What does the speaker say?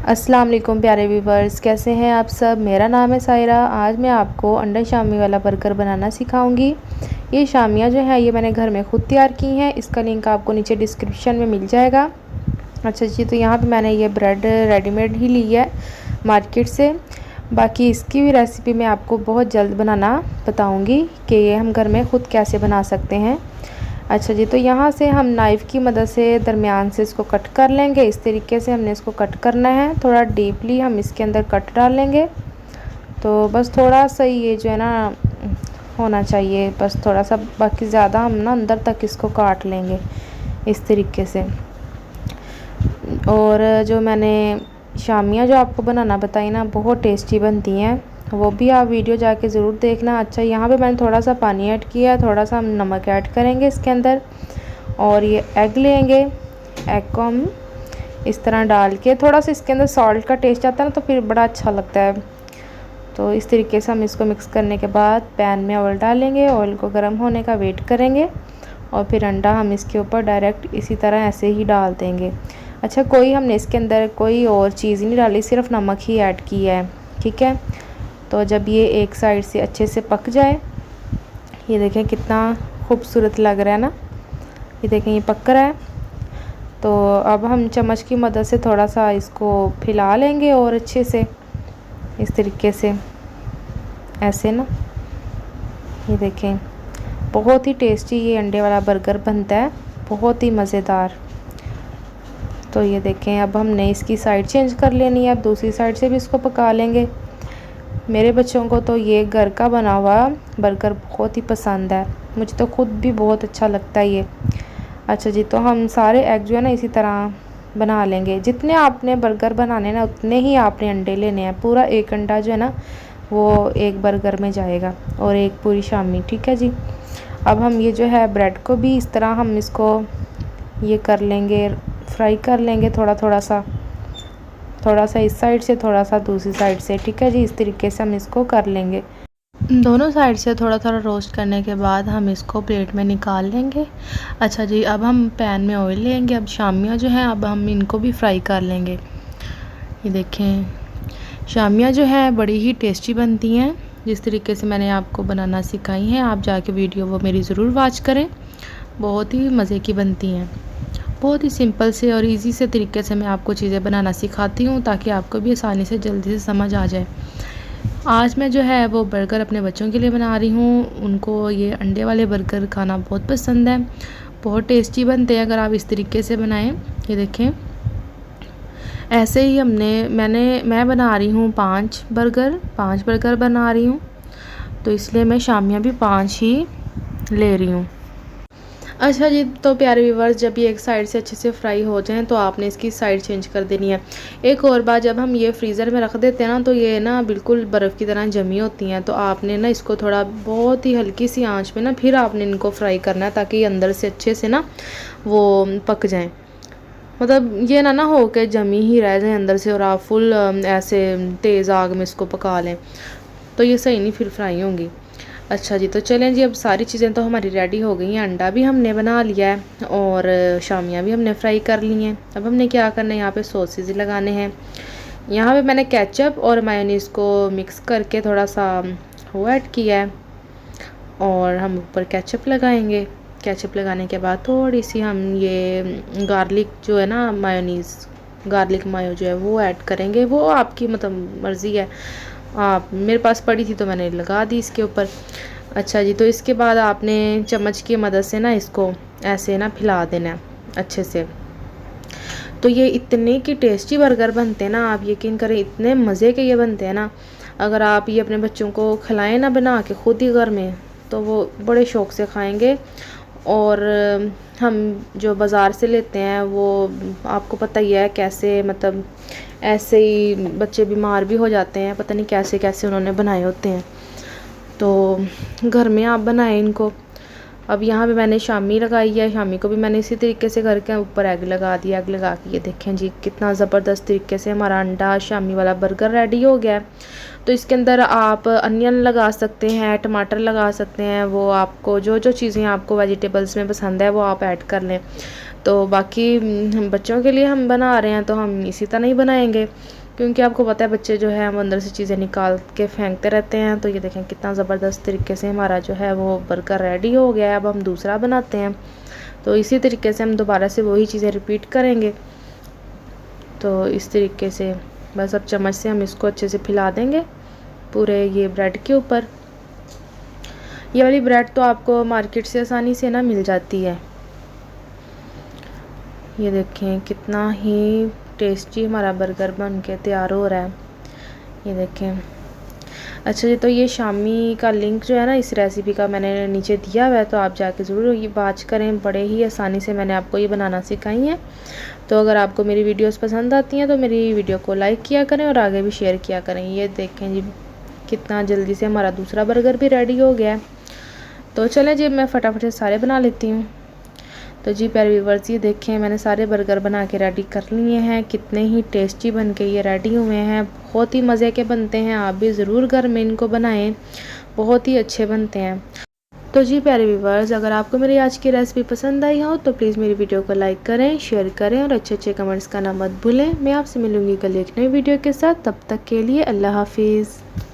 अस्सलाम वालेकुम प्यारे व्यूवर्स, कैसे हैं आप सब। मेरा नाम है सायरा। आज मैं आपको अंडा शामी वाला बर्गर बनाना सिखाऊंगी। ये शामियाँ जो है ये मैंने घर में ख़ुद तैयार की हैं। इसका लिंक आपको नीचे डिस्क्रिप्शन में मिल जाएगा। अच्छा जी, तो यहाँ पे मैंने ये ब्रेड रेडीमेड ही ली है मार्केट से। बाकी इसकी भी रेसिपी मैं आपको बहुत जल्द बनाना बताऊँगी कि ये हम घर में ख़ुद कैसे बना सकते हैं। अच्छा जी, तो यहाँ से हम नाइफ़ की मदद से दरमियान से इसको कट कर लेंगे। इस तरीके से हमने इसको कट करना है। थोड़ा डीपली हम इसके अंदर कट डालेंगे। तो बस थोड़ा सा ये जो है ना होना चाहिए, बस थोड़ा सा, बाकी ज़्यादा हम ना अंदर तक इसको काट लेंगे इस तरीके से। और जो मैंने शामियाँ जो आपको बनाना बताई ना, बहुत टेस्टी बनती हैं, वो भी आप वीडियो जाके ज़रूर देखना। अच्छा, यहाँ पे मैंने थोड़ा सा पानी ऐड किया है, थोड़ा सा हम नमक ऐड करेंगे इसके अंदर। और ये एग लेंगे, एग को हम इस तरह डाल के, थोड़ा सा इसके अंदर सॉल्ट का टेस्ट आता है ना, तो फिर बड़ा अच्छा लगता है। तो इस तरीके से हम इसको मिक्स करने के बाद पैन में ऑयल डालेंगे। ऑयल को गर्म होने का वेट करेंगे और फिर अंडा हम इसके ऊपर डायरेक्ट इसी तरह ऐसे ही डाल देंगे। अच्छा, कोई हमने इसके अंदर कोई और चीज़ नहीं डाली, सिर्फ नमक ही ऐड किया है, ठीक है। तो जब ये एक साइड से अच्छे से पक जाए, ये देखें कितना खूबसूरत लग रहा है ना, ये देखें ये पक रहा है। तो अब हम चम्मच की मदद से थोड़ा सा इसको फैला लेंगे और अच्छे से इस तरीके से ऐसे ना, ये देखें बहुत ही टेस्टी ये अंडे वाला बर्गर बनता है, बहुत ही मज़ेदार। तो ये देखें अब हमने इसकी साइड चेंज कर लेनी है। अब दूसरी साइड से भी इसको पका लेंगे। मेरे बच्चों को तो ये घर का बना हुआ बर्गर बहुत ही पसंद है, मुझे तो ख़ुद भी बहुत अच्छा लगता है ये। अच्छा जी, तो हम सारे एग जो है ना इसी तरह बना लेंगे। जितने आपने बर्गर बनाने ना उतने ही आपने अंडे लेने हैं। पूरा एक अंडा जो है ना वो एक बर्गर में जाएगा और एक पूरी शामी, ठीक है जी। अब हम ये जो है ब्रेड को भी इस तरह हम इसको ये कर लेंगे, फ्राई कर लेंगे थोड़ा सा इस साइड से, थोड़ा सा दूसरी साइड से, ठीक है जी। इस तरीके से हम इसको कर लेंगे। दोनों साइड से थोड़ा थोड़ा रोस्ट करने के बाद हम इसको प्लेट में निकाल लेंगे। अच्छा जी, अब हम पैन में ऑयल लेंगे। अब शामियाँ जो हैं अब हम इनको भी फ्राई कर लेंगे। ये देखें शामियाँ जो हैं बड़ी ही टेस्टी बनती हैं, जिस तरीके से मैंने आपको बनाना सिखाई हैं। आप जाके वीडियो वो मेरी ज़रूर वॉच करें, बहुत ही मज़े की बनती हैं। बहुत ही सिंपल से और इजी से तरीके से मैं आपको चीज़ें बनाना सिखाती हूँ ताकि आपको भी आसानी से जल्दी से समझ आ जाए। आज मैं जो है वो बर्गर अपने बच्चों के लिए बना रही हूँ। उनको ये अंडे वाले बर्गर खाना बहुत पसंद है, बहुत टेस्टी बनते हैं अगर आप इस तरीके से बनाएं। ये देखें ऐसे ही मैं बना रही हूँ 5 बर्गर बना रही हूँ, तो इसलिए मैं शामियाँ भी 5 ही ले रही हूँ। अच्छा जी, तो प्यारे व्यूवर्स, जब ये एक साइड से अच्छे से फ्राई हो जाएं तो आपने इसकी साइड चेंज कर देनी है। एक और बात, जब हम ये फ्रीज़र में रख देते हैं ना तो ये ना बिल्कुल बर्फ़ की तरह जमी होती हैं। तो आपने ना इसको थोड़ा बहुत ही हल्की सी आंच में ना फिर आपने इनको फ्राई करना है ताकि अंदर से अच्छे से ना वो पक जाएँ। मतलब ये ना हो के जमी ही रह जाए अंदर से और आप फुल ऐसे तेज़ आग में इसको पका लें, तो ये सही नहीं फिर फ्राई होंगी। अच्छा जी, तो चलें जी, अब सारी चीज़ें तो हमारी रेडी हो गई हैं। अंडा भी हमने बना लिया है और शामियाँ भी हमने फ्राई कर ली हैं। अब हमने क्या करना है, यहाँ पे सॉसेज लगाने हैं। यहाँ पे मैंने केचप और मायोनीज़ को मिक्स करके थोड़ा सा वो ऐड किया है और हम ऊपर केचप लगाएंगे। केचप लगाने के बाद थोड़ी सी हम ये गार्लिक जो है ना मायोनीज़, गार्लिक मायो जो है वो ऐड करेंगे। वो आपकी मतलब मर्ज़ी है, आप मेरे पास पड़ी थी तो मैंने लगा दी इसके ऊपर। अच्छा जी, तो इसके बाद आपने चम्मच की मदद से ना इसको ऐसे ना फैला देना है अच्छे से। तो ये इतने की टेस्टी बर्गर बनते हैं ना, आप यकीन करें इतने मज़े के ये बनते हैं ना। अगर आप ये अपने बच्चों को खिलाएं ना बना के खुद ही घर में, तो वो बड़े शौक़ से खाएँगे। और हम जो बाज़ार से लेते हैं वो आपको पता ही है कैसे, मतलब ऐसे ही बच्चे बीमार भी हो जाते हैं, पता नहीं कैसे कैसे उन्होंने बनाए होते हैं। तो घर में आप बनाएं इनको, अब यहाँ पे मैंने शामी लगाई है, शामी को भी मैंने इसी तरीके से करके ऊपर एग लगा दिया। एग लगा के ये देखें जी कितना ज़बरदस्त तरीके से हमारा अंडा शामी वाला बर्गर रेडी हो गया है। तो इसके अंदर आप अनियन लगा सकते हैं, टमाटर लगा सकते हैं, वो आपको जो जो चीज़ें आपको वेजिटेबल्स में पसंद है वो आप ऐड कर लें। तो बाकी बच्चों के लिए हम बना रहे हैं तो हम इसी तरह ही बनाएंगे, क्योंकि आपको पता है बच्चे जो है हम अंदर से चीज़ें निकाल के फेंकते रहते हैं। तो ये देखें कितना ज़बरदस्त तरीके से हमारा जो है वो बर्गर रेडी हो गया है। अब हम दूसरा बनाते हैं, तो इसी तरीके से हम दोबारा से वही चीज़ें रिपीट करेंगे। तो इस तरीके से बस अब चम्मच से हम इसको अच्छे से फैला देंगे पूरे ये ब्रेड के ऊपर। ये वाली ब्रेड तो आपको मार्केट से आसानी से ना मिल जाती है। ये देखें कितना ही टेस्टी हमारा बर्गर बन के तैयार हो रहा है। ये देखें। अच्छा जी, तो ये शामी का लिंक जो है ना इस रेसिपी का मैंने नीचे दिया हुआ है, तो आप जाके ज़रूर ये वॉच करें। बड़े ही आसानी से मैंने आपको ये बनाना सिखाई है। तो अगर आपको मेरी वीडियोस पसंद आती हैं तो मेरी वीडियो को लाइक किया करें और आगे भी शेयर किया करें। ये देखें जी कितना जल्दी से हमारा दूसरा बर्गर भी रेडी हो गया है। तो चलें जी मैं फटाफट से सारे बना लेती हूँ। तो जी प्यारे व्यूअर्स, ये देखें मैंने सारे बर्गर बना के रेडी कर लिए हैं। कितने ही टेस्टी बन के ये रेडी हुए हैं, बहुत ही मज़े के बनते हैं। आप भी ज़रूर घर में इनको बनाएं, बहुत ही अच्छे बनते हैं। तो जी प्यारे व्यूअर्स, अगर आपको मेरी आज की रेसिपी पसंद आई हो तो प्लीज़ मेरी वीडियो को लाइक करें, शेयर करें और अच्छे अच्छे कमेंट्स करना मत भूलें। मैं आपसे मिलूँगी कल एक नई वीडियो के साथ। तब तक के लिए अल्लाह हाफिज़।